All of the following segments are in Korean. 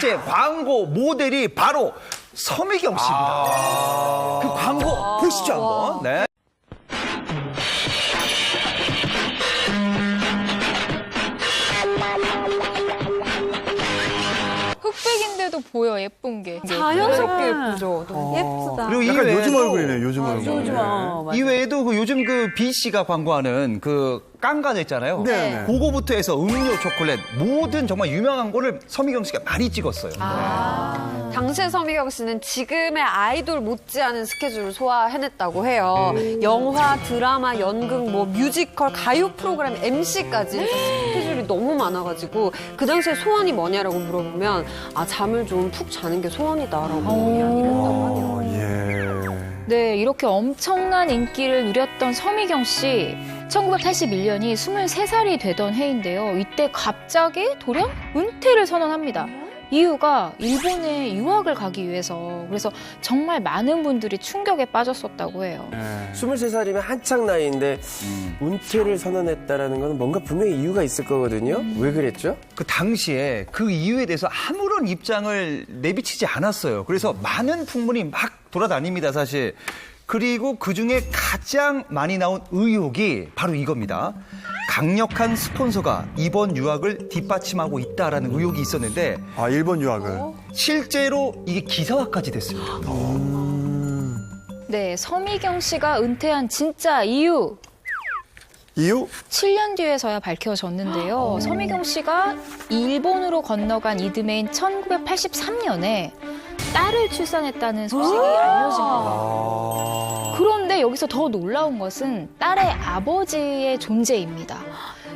실제 광고 모델이 바로 서미경 씨입니다. 그 광고 보시죠 한번. 네. 흑백인데도 보여, 예쁜 게. 자연스럽게 예쁘죠. 너무 예쁘다. 그리고 약간 이외에도, 요즘 얼굴이네요, 요즘 얼굴. 네. 이외에도 그 요즘 그 B 씨가 광고하는 그 깡과자 있잖아요. 네. 그거부터 해서 음료, 초콜릿 모든 정말 유명한 거를 서미경 씨가 많이 찍었어요. 당시의 서미경 씨는 지금의 아이돌 못지않은 스케줄을 소화해냈다고 해요. 영화, 드라마, 연극, 뭐 뮤지컬, 가요 프로그램, MC까지 스케줄이 너무 많아가지고 그 당시에 소원이 뭐냐라고 물어보면 잠을 좀 푹 자는 게 소원이다라고 이야기를 했다고 하네요. 네, 이렇게 엄청난 인기를 누렸던 서미경 씨. 1981년이 23살이 되던 해인데요. 이때 갑자기 돌연 은퇴를 선언합니다. 이유가 일본에 유학을 가기 위해서. 그래서 정말 많은 분들이 충격에 빠졌었다고 해요. 23살이면 한창 나이인데 은퇴를 선언했다라는 건 뭔가 분명히 이유가 있을 거거든요. 왜 그랬죠? 그 당시에 그 이유에 대해서 아무런 입장을 내비치지 않았어요. 그래서 많은 풍문이 막 돌아다닙니다, 사실. 그리고 그중에 가장 많이 나온 의혹이 바로 이겁니다. 강력한 스폰서가 이번 유학을 뒷받침하고 있다라는 의혹이 있었는데 일본 유학을. 실제로 이게 기사화까지 됐습니다. 네, 서미경 씨가 은퇴한 진짜 이유. 이유? 7년 뒤에서야 밝혀졌는데요. 서미경 씨가 일본으로 건너간 이듬해인 1983년에 딸을 출산했다는 소식이 알려진 겁니다. 그런데 여기서 더 놀라운 것은 딸의 아버지의 존재입니다.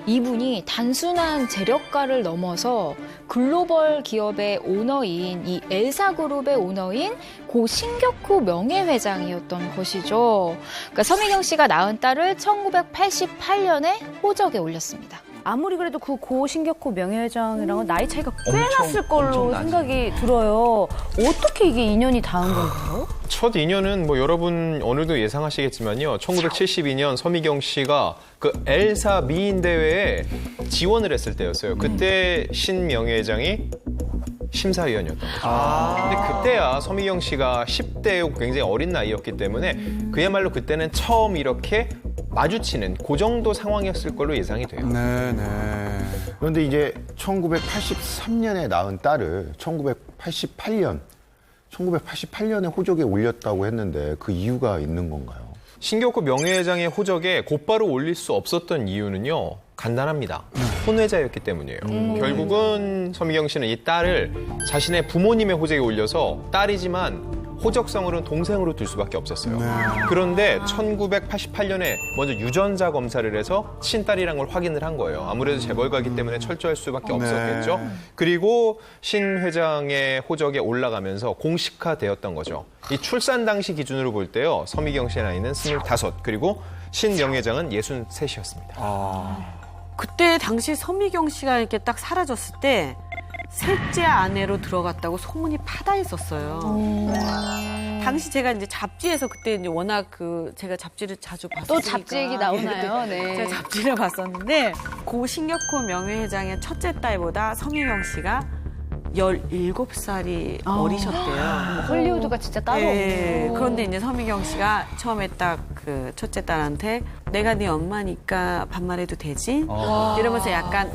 이분이 단순한 재력가를 넘어서 글로벌 기업의 오너인 이 엘사그룹의 오너인 고 신격후 명예회장이었던 것이죠. 그러니까 서미경 씨가 낳은 딸을 1988년에 호적에 올렸습니다. 아무리 그래도 그 고신격호 명예회장이랑은 나이 차이가 꽤 엄청, 났을 걸로 엄청나지. 생각이 들어요. 어떻게 이게 인연이 닿은 건가요? 첫 인연은 뭐 여러분 오늘도 예상하시겠지만요. 1972년 서미경 씨가 그 엘사 미인 대회에 지원을 했을 때였어요. 그때 신 명예회장이 심사위원이었던 거죠. 근데 그때야 서미경 씨가 10대였고 굉장히 어린 나이였기 때문에 그야말로 그때는 처음 이렇게 마주치는 그 정도 상황이었을 걸로 예상이 돼요. 네네. 그런데 이제 1983년에 낳은 딸을 1988년에 호적에 올렸다고 했는데 그 이유가 있는 건가요? 신격호 명예회장의 호적에 곧바로 올릴 수 없었던 이유는요. 간단합니다. 혼외자였기 때문이에요. 결국은 서미경 씨는 이 딸을 자신의 부모님의 호적에 올려서 딸이지만 호적성으로는 동생으로 둘 수밖에 없었어요. 그런데 1988년에 먼저 유전자 검사를 해서 친딸이란 걸 확인을 한 거예요. 아무래도 재벌가기 때문에 철저할 수밖에 없었겠죠. 그리고 신 회장의 호적에 올라가면서 공식화되었던 거죠. 이 출산 당시 기준으로 볼 때요. 서미경 씨의 나이는 25, 그리고 신 명예회장은 63이었습니다. 그때 당시 서미경 씨가 이렇게 딱 사라졌을 때 셋째 아내로 들어갔다고 소문이 파다했었어요. 당시 제가 이제 잡지에서 그때 이제 워낙 제가 잡지를 자주 봤으니까 또 잡지 얘기 나오나요? 네. 제가 잡지를 봤었는데 고 신격호 명예회장의 첫째 딸보다 서미경 씨가 17살이 어리셨대요. 헐리우드가 진짜 따로 네. 없네요. 그런데 이제 서미경 씨가 처음에 딱 그 첫째 딸한테 내가 네 엄마니까 반말해도 되지? 이러면서 약간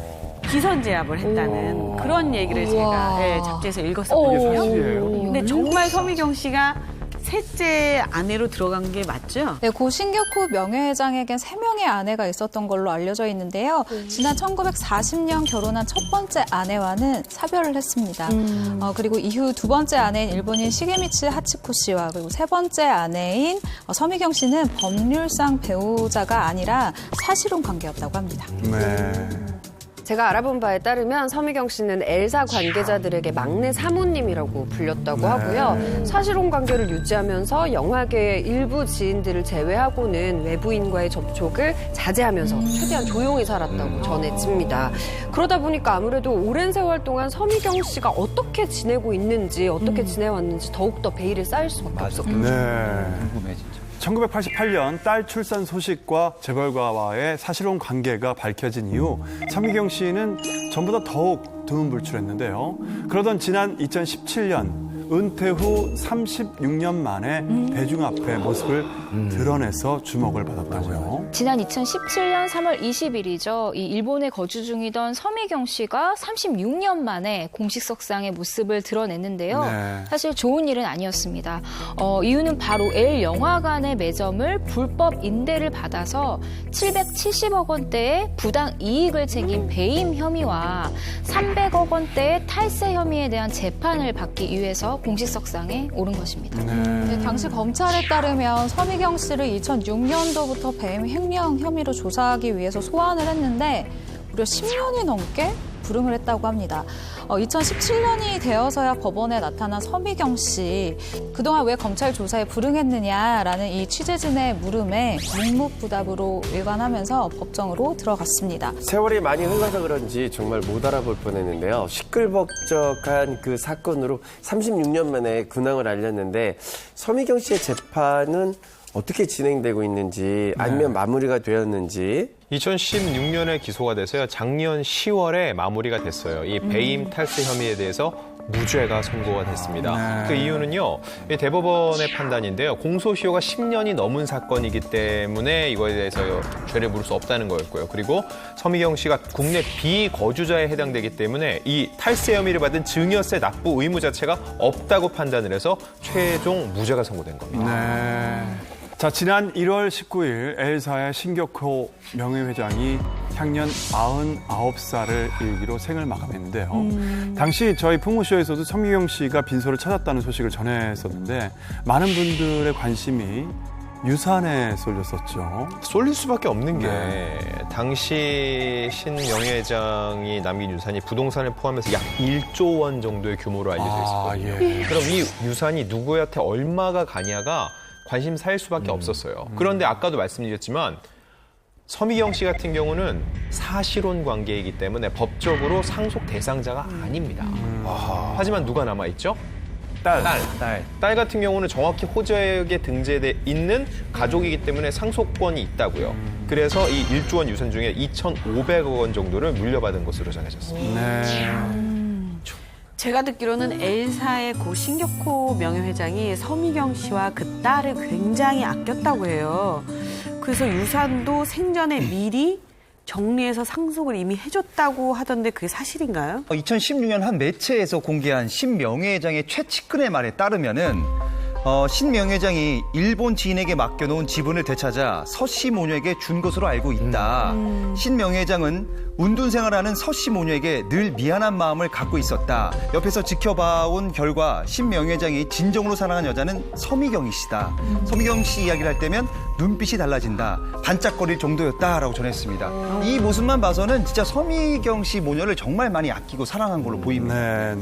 기선제압을 했다는 그런 얘기를 제가 잡지에서 읽었었거든요. 근데 정말 서미경 씨가 셋째 아내로 들어간 게 맞죠? 네, 고 신격호 명예회장에겐 3명의 아내가 있었던 걸로 알려져 있는데요. 지난 1940년 결혼한 첫 번째 아내와는 사별을 했습니다. 그리고 이후 두 번째 아내인 일본인 시게미치 하치코 씨와 그리고 세 번째 아내인 서미경 씨는 법률상 배우자가 아니라 사실혼 관계였다고 합니다. 네. 제가 알아본 바에 따르면 서미경 씨는 엘사 관계자들에게 막내 사모님이라고 불렸다고 하고요. 사실혼 관계를 유지하면서 영화계의 일부 지인들을 제외하고는 외부인과의 접촉을 자제하면서 최대한 조용히 살았다고 전해집니다. 그러다 보니까 아무래도 오랜 세월 동안 서미경 씨가 어떻게 지내고 있는지, 어떻게 지내왔는지 더욱더 베일이 쌓일 수밖에 없었겠죠. 네. 궁금해 진짜. 1988년 딸 출산 소식과 재벌가와의 사실혼 관계가 밝혀진 이후 서미경 씨는 전보다 더욱 두문불출했는데요. 그러던 지난 2017년 은퇴 후 36년 만에 대중 앞에 모습을 드러내서 주목을 받았다고요. 지난 2017년 3월 20일이죠. 이 일본에 거주 중이던 서미경 씨가 36년 만에 공식 석상의 모습을 드러냈는데요. 네. 사실 좋은 일은 아니었습니다. 이유는 바로 L 영화관의 매점을 불법 임대를 받아서 770억 원대의 부당 이익을 챙긴 배임 혐의와 300억 원대의 탈세 혐의에 대한 재판을 받기 위해서 공식 석상에 오른 것입니다. 네, 당시 검찰에 따르면 서미경 씨를 2006년도부터 배임 횡령 혐의로 조사하기 위해서 소환을 했는데 무려 10년이 넘게 불응을 했다고 합니다. 2017년이 되어서야 법원에 나타난 서미경 씨. 그동안 왜 검찰 조사에 불응했느냐라는 이 취재진의 물음에 묵묵부답으로 일관하면서 법정으로 들어갔습니다. 세월이 많이 흘러서 그런지 정말 못 알아볼 뻔했는데요. 시끌벅적한 그 사건으로 36년 만에 근황을 알렸는데 서미경 씨의 재판은 어떻게 진행되고 있는지 아니면 마무리가 되었는지 2016년에 기소가 돼서요. 작년 10월에 마무리가 됐어요. 이 배임 탈세 혐의에 대해서 무죄가 선고가 됐습니다. 그 이유는요. 이 대법원의 판단인데요. 공소시효가 10년이 넘은 사건이기 때문에 이거에 대해서 죄를 물을 수 없다는 거였고요. 그리고 서미경 씨가 국내 비거주자에 해당되기 때문에 이 탈세 혐의를 받은 증여세 납부 의무 자체가 없다고 판단을 해서 최종 무죄가 선고된 겁니다. 네. 자, 지난 1월 19일 L사의 신격호 명예회장이 향년 99살을 일기로 생을 마감했는데요. 당시 저희 풍무쇼에서도 서미경 씨가 빈소를 찾았다는 소식을 전했었는데 많은 분들의 관심이 유산에 쏠렸었죠. 쏠릴 수밖에 없는 게 당시 신 명예회장이 남긴 유산이 부동산을 포함해서 약 1조 원 정도의 규모로 알려져 있었거든요. 그럼 이 유산이 누구한테 얼마가 가냐가 관심사일 수밖에 없었어요. 그런데 아까도 말씀드렸지만 서미경 씨 같은 경우는 사실혼 관계이기 때문에 법적으로 상속 대상자가 아닙니다. 하지만 누가 남아있죠? 딸 같은 경우는 정확히 호적에 등재돼 있는 가족이기 때문에 상속권이 있다고요. 그래서 이 1조 원 유산 중에 2,500억 원 정도를 물려받은 것으로 전해졌습니다. 제가 듣기로는 L사의 고 신격호 명예회장이 서미경 씨와 그 딸을 굉장히 아꼈다고 해요. 그래서 유산도 생전에 미리 정리해서 상속을 이미 해줬다고 하던데 그게 사실인가요? 2016년 한 매체에서 공개한 신 명예회장의 최측근의 말에 따르면은 신 명예회장이 일본 지인에게 맡겨놓은 지분을 되찾아 서씨 모녀에게 준 것으로 알고 있다. 신 명예회장은 운둔 생활하는 서씨 모녀에게 늘 미안한 마음을 갖고 있었다. 옆에서 지켜봐온 결과 신 명예회장이 진정으로 사랑한 여자는 서미경이 씨다. 서미경 씨 이야기를 할 때면 눈빛이 달라진다. 반짝거릴 정도였다라고 전했습니다. 이 모습만 봐서는 진짜 서미경 씨 모녀를 정말 많이 아끼고 사랑한 걸로 보입니다.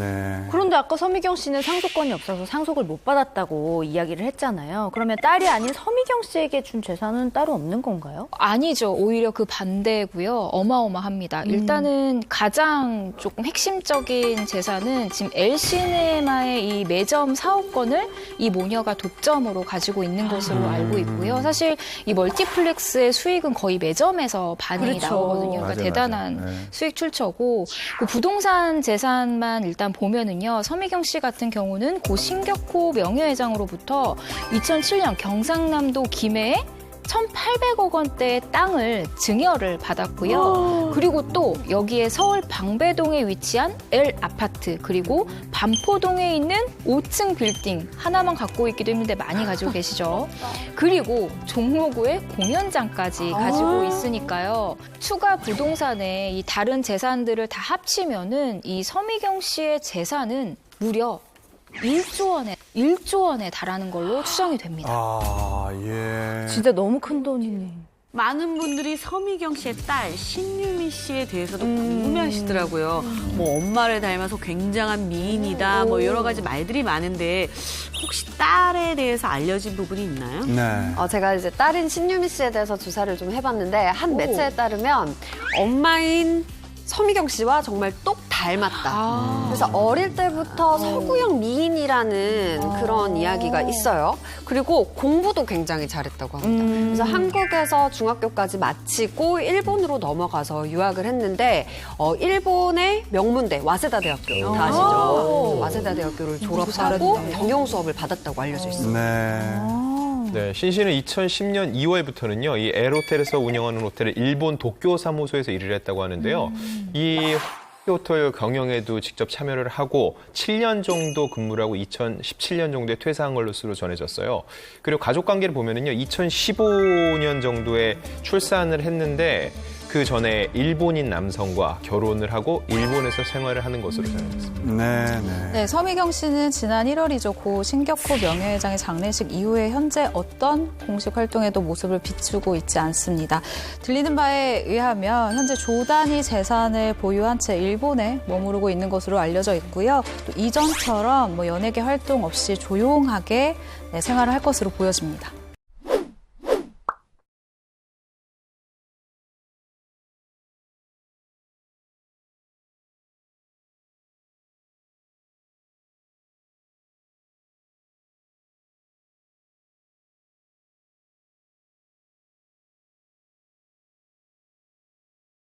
그런데 아까 서미경 씨는 상속권이 없어서 상속을 못 받았다고 이야기를 했잖아요. 그러면 딸이 아닌 서미경 씨에게 준 재산은 따로 없는 건가요? 아니죠. 오히려 그 반대고요. 어마어마합니다. 일단은 가장 조금 핵심적인 재산은 지금 L시네마의 이 매점 사업권을 이 모녀가 독점으로 가지고 있는 것으로 알고 있고요. 사실 이 멀티플렉스의 수익은 거의 매점에서 반이 나오거든요. 그러니까 대단한 수익 출처고 그 부동산 재산만 일단 보면은요. 서미경 씨 같은 경우는 고 신격호 명예회장으로부터 2007년 경상남도 김해에 1,800억 원대의 땅을 증여를 받았고요. 그리고 또 여기에 서울 방배동에 위치한 L 아파트 그리고 반포동에 있는 5층 빌딩 하나만 갖고 있기도 힘든데 많이 가지고 계시죠. 그리고 종로구에 공연장까지 가지고 있으니까요. 추가 부동산에 이 다른 재산들을 다 합치면은 이 서미경 씨의 재산은 무려 1조 원에 달하는 걸로 추정이 됩니다. 진짜 너무 큰 돈이네. 많은 분들이 서미경 씨의 딸 신유미 씨에 대해서도 궁금해하시더라고요. 뭐 엄마를 닮아서 굉장한 미인이다. 뭐 여러 가지 말들이 많은데 혹시 딸에 대해서 알려진 부분이 있나요? 제가 이제 딸인 신유미 씨에 대해서 조사를 좀 해봤는데 한 매체에 따르면 엄마인 서미경 씨와 정말 똑 닮았다. 그래서 어릴 때부터 서구형 미인이라는 그런 이야기가 있어요. 그리고 공부도 굉장히 잘했다고 합니다. 그래서 한국에서 중학교까지 마치고 일본으로 넘어가서 유학을 했는데 일본의 명문대 와세다 대학교 다 아시죠? 와세다 대학교를 졸업하고 경영 수업을 받았다고 알려져 있습니다. 네, 신 씨는 2010년 2월부터는요, 이 L호텔에서 운영하는 호텔의 일본 도쿄 사무소에서 일을 했다고 하는데요. 이 호텔 경영에도 직접 참여를 하고 7년 정도 근무를 하고 2017년 정도에 퇴사한 것으로 전해졌어요. 그리고 가족 관계를 보면은요, 2015년 정도에 출산을 했는데 그 전에 일본인 남성과 결혼을 하고 일본에서 생활을 하는 것으로 전해졌습니다. 네, 서미경 씨는 지난 1월이죠. 고 신격호 명예회장의 장례식 이후에 현재 어떤 공식 활동에도 모습을 비추고 있지 않습니다. 들리는 바에 의하면 현재 조단위 재산을 보유한 채 일본에 머무르고 있는 것으로 알려져 있고요. 또 이전처럼 연예계 활동 없이 조용하게 생활을 할 것으로 보여집니다.